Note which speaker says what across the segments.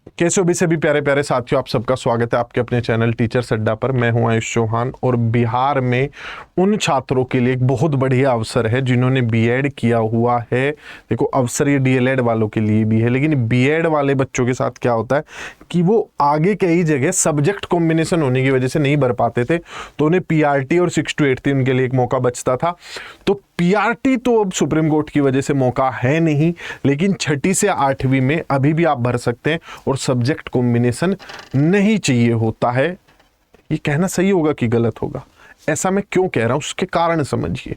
Speaker 1: कैसे हो भी सभी प्यारे प्यारे साथियों, आप सबका स्वागत है आपके अपने चैनल टीचर्स अड्डा पर। मैं हूं आयुष चौहान और बिहार में उन छात्रों के लिए एक बहुत बढ़िया अवसर है जिन्होंने बीएड किया हुआ है। देखो, अवसर ये डीएलएड वालों के लिए भी है, लेकिन बीएड वाले बच्चों के साथ क्या होता है कि वो आगे कई जगह सब्जेक्ट कॉम्बिनेशन होने की वजह से नहीं भर पाते थे, तो उन्हें पीआरटी और 6 to 8 उनके लिए एक मौका बचता था। तो पीआरटी तो अब सुप्रीम कोर्ट की वजह से मौका है नहीं, लेकिन 6ठी से 8वीं में अभी भी आप भर सकते हैं और सब्जेक्ट कॉम्बिनेशन नहीं चाहिए होता है। ये कहना सही होगा कि गलत होगा? ऐसा मैं क्यों कह रहा हूं, उसके कारण समझिए।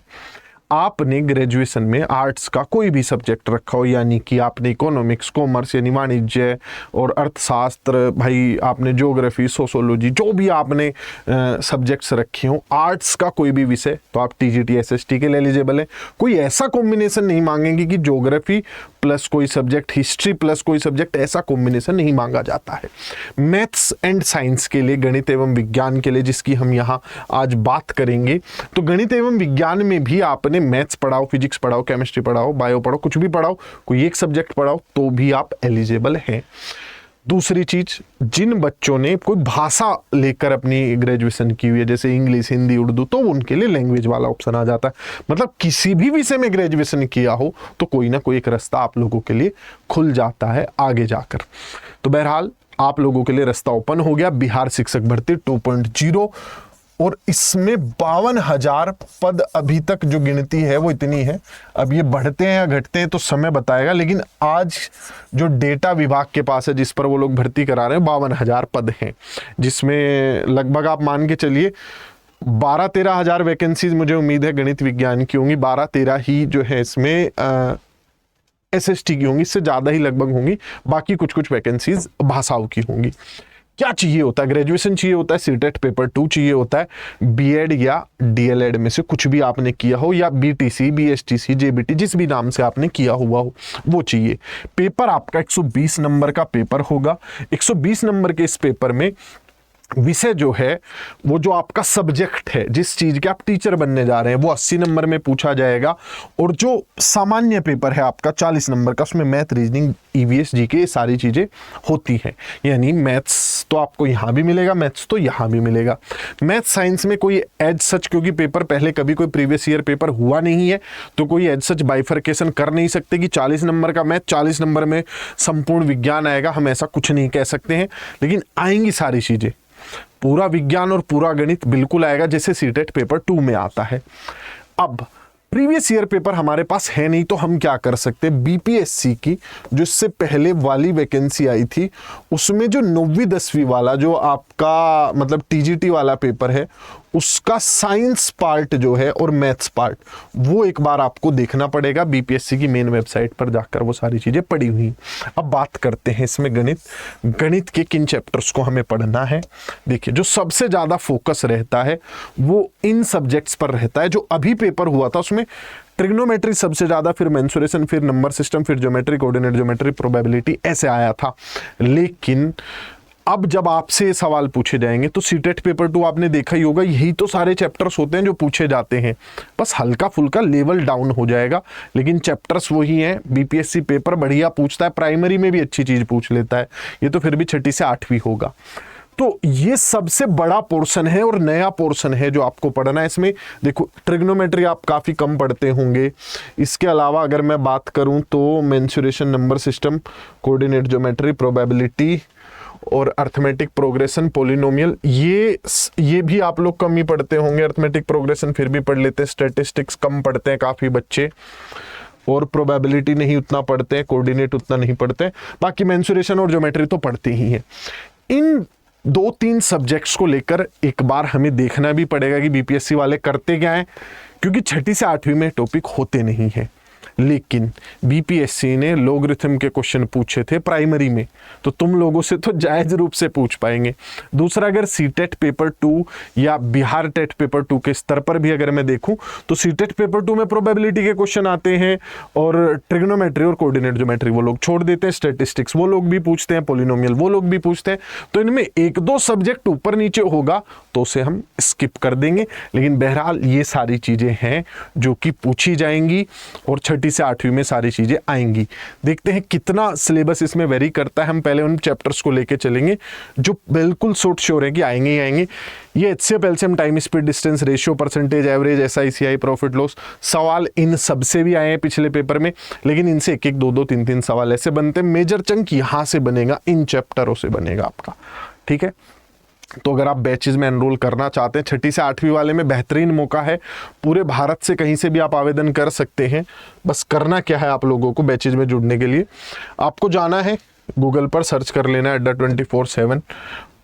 Speaker 1: आपने ग्रेजुएशन में आर्ट्स का कोई भी सब्जेक्ट रखा हो, यानी कि आपने इकोनॉमिक्स, कॉमर्स यानी वाणिज्य और अर्थशास्त्र, भाई आपने ज्योग्राफी, सोशोलॉजी, जो भी आपने सब्जेक्ट्स रखे हो, आर्ट्स का कोई भी विषय, तो आप टीजीटी एसएसटी के लिए एलिजिबल है। कोई ऐसा कॉम्बिनेशन नहीं मांगेंगे कि ज्योग्राफी प्लस कोई सब्जेक्ट, हिस्ट्री प्लस कोई सब्जेक्ट, ऐसा कॉम्बिनेशन नहीं मांगा जाता है। मैथ्स एंड साइंस के लिए, गणित एवं विज्ञान के लिए, जिसकी हम यहाँ आज बात करेंगे, तो गणित एवं विज्ञान में भी आपने मैथ्स पढ़ाओ, फिजिक्स पढ़ाओ, केमिस्ट्री पढ़ाओ, बायो पढ़ाओ, कुछ भी पढ़ाओ, कोई एक सब्जेक्ट पढ़ाओ, तो भी आप एलिजिबल हैं। दूसरी चीज, जिन बच्चों ने कोई भाषा लेकर अपनी ग्रेजुएशन की हुई है, जैसे इंग्लिश, हिंदी, उर्दू, तो उनके लिए लैंग्वेज वाला ऑप्शन आ जाता है। मतलब किसी भी विषय में ग्रेजुएशन किया हो तो कोई ना कोई एक रास्ता आप लोगों के लिए खुल जाता है आगे जाकर। तो बहरहाल आप लोगों के लिए रास्ता ओपन हो गया बिहार शिक्षक भर्ती 2.0, और इसमें 52,000 पद अभी तक जो गिनती है वो इतनी है। अब ये बढ़ते हैं या घटते हैं तो समय बताएगा, लेकिन आज जो डेटा विभाग के पास है जिस पर वो लोग भर्ती करा रहे हैं, 52,000 पद हैं, जिसमें लगभग आप मान के चलिए 12-13 हज़ार वैकेंसीज मुझे उम्मीद है गणित विज्ञान की होंगी। 12-13 ही जो है इसमें एसएसटी की होंगी, इससे ज़्यादा ही लगभग होंगी। बाकी कुछ कुछ वैकेंसीज भाषाओं की होंगी। क्या चाहिए होता है? ग्रेजुएशन चाहिए होता है, सीटेट पेपर 2 चाहिए होता है, बीएड या डीएलएड में से कुछ भी आपने किया हो, या बीटीसी, बीएसटीसी, जेबीटी, जिस भी नाम से आपने किया हुआ हो वो चाहिए। पेपर आपका 120 नंबर का पेपर होगा। 120 नंबर के इस पेपर में विषय जो है, वो जो आपका सब्जेक्ट है, जिस चीज के आप टीचर बनने जा रहे हैं, वो 80 नंबर में पूछा जाएगा। और जो सामान्य पेपर है आपका 40 नंबर का, उसमें मैथ, रीजनिंग, ईवीएस, जीके, ये सारी चीजें होती हैं। यानी मैथ्स तो आपको यहाँ भी मिलेगा, मैथ्स तो यहाँ भी मिलेगा। मैथ साइंस में कोई एज सच, क्योंकि पेपर पहले कभी कोई प्रीवियस ईयर पेपर हुआ नहीं है, तो कोई एज सच बाइफर्केशन कर नहीं सकते कि 40 नंबर का मैथ, 40 नंबर में संपूर्ण विज्ञान आएगा। हम ऐसा कुछ नहीं कह सकते हैं, लेकिन आएंगी सारी चीजें। पूरा विज्ञान और पूरा गणित बिल्कुल आएगा, जैसे सीटेट पेपर 2 में आता है। अब प्रीवियस ईयर पेपर हमारे पास है नहीं, तो हम क्या कर सकते हैं? बीपीएससी की जो इससे पहले वाली वैकेंसी आई थी, उसमें जो 9वीं 10वीं वाला जो आपका मतलब टीजीटी वाला पेपर है, उसका साइंस पार्ट जो है और मैथ्स पार्ट, वो एक बार आपको देखना पड़ेगा। बीपीएससी की मेन वेबसाइट पर जाकर वो सारी चीजें पड़ी हुई। अब बात करते हैं इसमें गणित के किन चैप्टर्स को हमें पढ़ना है। देखिए, जो सबसे ज्यादा फोकस रहता है वो इन सब्जेक्ट्स पर रहता है। जो अभी पेपर हुआ था उसमें ट्रिग्नोमेट्री सबसे ज्यादा, फिर मेंसुरेशन, फिर नंबर सिस्टम, फिर ज्योमेट्री, कोऑर्डिनेट ज्योमेट्री, प्रोबेबिलिटी, ऐसे आया था। लेकिन अब जब आपसे सवाल पूछे जाएंगे तो सीटेट पेपर 2 आपने देखा ही होगा, यही तो सारे चैप्टर्स होते हैं जो पूछे जाते हैं, बस हल्का फुल्का लेवल डाउन हो जाएगा, लेकिन चैप्टर्स वही हैं। बीपीएससी पेपर बढ़िया पूछता है, प्राइमरी में भी अच्छी चीज पूछ लेता है, ये तो फिर भी 6ठी से 8वीं होगा। तो ये सबसे बड़ा पोर्शन है और नया पोर्शन है जो आपको पढ़ना है। इसमें देखो, ट्रिग्नोमेट्री आप काफ़ी कम पढ़ते होंगे। इसके अलावा अगर मैं बात करूं तो mensuration, number system, coordinate geometry, probability और अर्थमेटिक प्रोग्रेशन, पोलिनोमियल, ये भी आप लोग कम ही पढ़ते होंगे। अर्थमेटिक प्रोग्रेशन फिर भी पढ़ लेते हैं। स्टैटिस्टिक्स कम पढ़ते हैं काफ़ी बच्चे, और प्रोबेबिलिटी नहीं उतना पढ़ते हैं, कोऑर्डिनेट उतना नहीं पढ़ते हैं। बाकी मेंसुरेशन और ज्योमेट्री तो पढ़ते ही हैं। इन 2-3 सब्जेक्ट्स को लेकर एक बार हमें देखना भी पड़ेगा कि बीपीएससी वाले करते क्या हैं, क्योंकि 6ठी से 8वीं में टॉपिक होते नहीं हैं। लेकिन बीपीएससी ने लॉगरिथम के क्वेश्चन पूछे थे प्राइमरी में, तो तुम लोगों से तो जायज रूप से पूछ पाएंगे। दूसरा, अगर सीटेट पेपर 2 या बिहार टेट पेपर 2 के स्तर पर भी अगर मैं देखूं तो सीटेट पेपर 2 में प्रोबेबिलिटी के क्वेश्चन आते हैं, और ट्रिग्नोमेट्री और कोऑर्डिनेट ज्योमेट्री वो लोग छोड़ देते हैं। स्टैटिस्टिक्स वो लोग भी पूछते हैं, पोलिनोमियल वो लोग भी पूछते हैं। तो इनमें 1-2 सब्जेक्ट ऊपर नीचे होगा तो उसे हम स्किप कर देंगे, लेकिन बहरहाल ये सारी चीजें हैं जो कि पूछी जाएंगी। और 6 छठी से आठवीं में सारी चीज़ें आएंगी। देखते हैं कितना सिलेबस इसमें वेरी करता है। हम पहले उन चैप्टर्स को लेके चलेंगे जो बिल्कुल श्योर है कि आएंगे ही आएंगे। ये HCF, LCM, time, speed, distance, ratio, percentage, average, SICI, profit loss, सवाल इन सबसे भी आए हैं पिछले पेपर में, लेकिन इनसे एक एक, दो दो, तीन तीन सवाल ऐसे बनते हैं। मेजर चंक यहाँ से बनेगा, इन चैप्टरों से बनेगा आपका, ठीक है। तो अगर आप बैचेज में एनरोल करना चाहते हैं, छठी से आठवीं वाले में बेहतरीन मौका है। पूरे भारत से कहीं से भी आप आवेदन कर सकते हैं। बस करना क्या है आप लोगों को बैचेज में जुड़ने के लिए, आपको जाना है गूगल पर, सर्च कर लेना है अड्डा 24/7,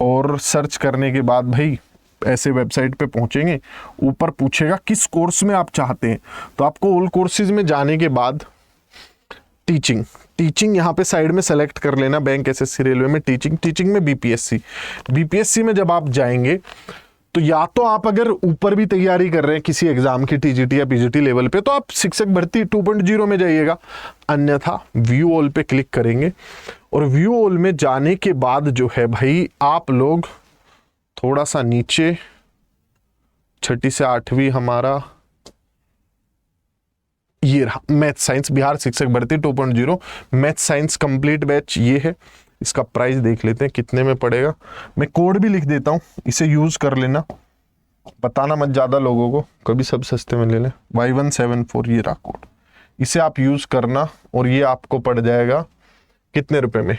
Speaker 1: और सर्च करने के बाद भाई ऐसे वेबसाइट पे पहुंचेंगे, ऊपर पूछेगा किस कोर्स में आप चाहते हैं। तो आपको ऑल कोर्सेज में जाने के बाद टीचिंग यहाँ पे साइड में सेलेक्ट कर लेना, बैंक, एसएससी, रेलवे में टीचिंग में बीपीएससी में जब आप जाएंगे तो या तो आप अगर ऊपर भी तैयारी कर रहे हैं किसी एग्जाम की, टीजीटी या पीजीटी लेवल पे, तो आप शिक्षक भर्ती 2.0 में जाइएगा, अन्यथा व्यू ऑल पे क्लिक करेंगे। और व्यू ऑल में जाने के बाद जो है भाई आप लोग थोड़ा सा नीचे, छठी से आठवीं हमारा ये रहा, मैथ साइंस बिहार शिक्षक भर्ती 2.0 मैथ साइंस कंप्लीट बैच ये है। इसका प्राइस देख लेते हैं कितने में पड़ेगा। मैं कोड भी लिख देता हूँ, इसे यूज कर लेना, बताना मत ज़्यादा लोगों को, कभी सब सस्ते में ले लें। Y174 ये रहा कोड, इसे आप यूज करना और ये आपको पड़ जाएगा कितने रुपए में,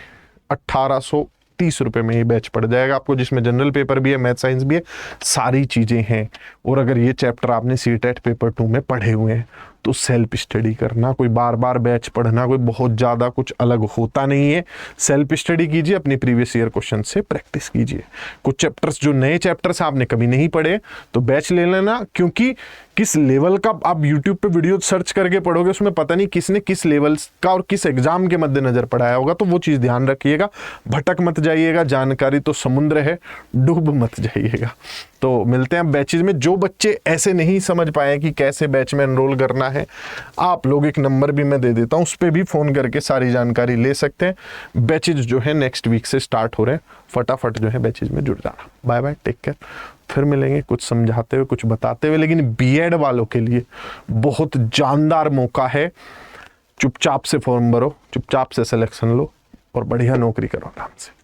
Speaker 1: 1830 रुपये में ये बैच पड़ जाएगा आपको, जिसमें जनरल पेपर भी है, मैथ साइंस भी है, सारी चीज़ें हैं। और अगर ये चैप्टर आपने सीटेट पेपर 2 में पढ़े हुए हैं तो सेल्फ स्टडी करना, कोई बार बार बैच पढ़ना कोई बहुत ज़्यादा कुछ अलग होता नहीं है। सेल्फ स्टडी कीजिए, अपनी प्रीवियस ईयर क्वेश्चन से प्रैक्टिस कीजिए। कुछ चैप्टर्स जो नए चैप्टर्स आपने कभी नहीं पढ़े तो बैच ले लेना, क्योंकि किस लेवल का आप यूट्यूब पे वीडियो सर्च करके पढ़ोगे उसमें पता नहीं किसने किस लेवल का और किस एग्जाम के मद्देनजर पढ़ाया होगा, तो वो चीज़ ध्यान रखिएगा। भटक मत जाइएगा, जानकारी तो समुद्र है, डूब मत जाइएगा। तो मिलते हैं बैचेज में। जो बच्चे ऐसे नहीं समझ पाए कि कैसे बैच में एनरोल करना है, आप लोग एक नंबर भी मैं दे देता हूं, उस पर भी फोन करके सारी जानकारी ले सकते हैं। बैचेज जो है नेक्स्ट वीक से स्टार्ट हो रहे हैं, फटाफट जो है बैचेज में जुड़ जाना। Bye bye, take care. फिर मिलेंगे कुछ समझाते हुए, कुछ बताते हुए। लेकिन बीएड वालों के लिए बहुत जानदार मौका है। चुपचाप से फॉर्म भरो, चुपचाप से सिलेक्शन लो और बढ़िया नौकरी करो आराम से।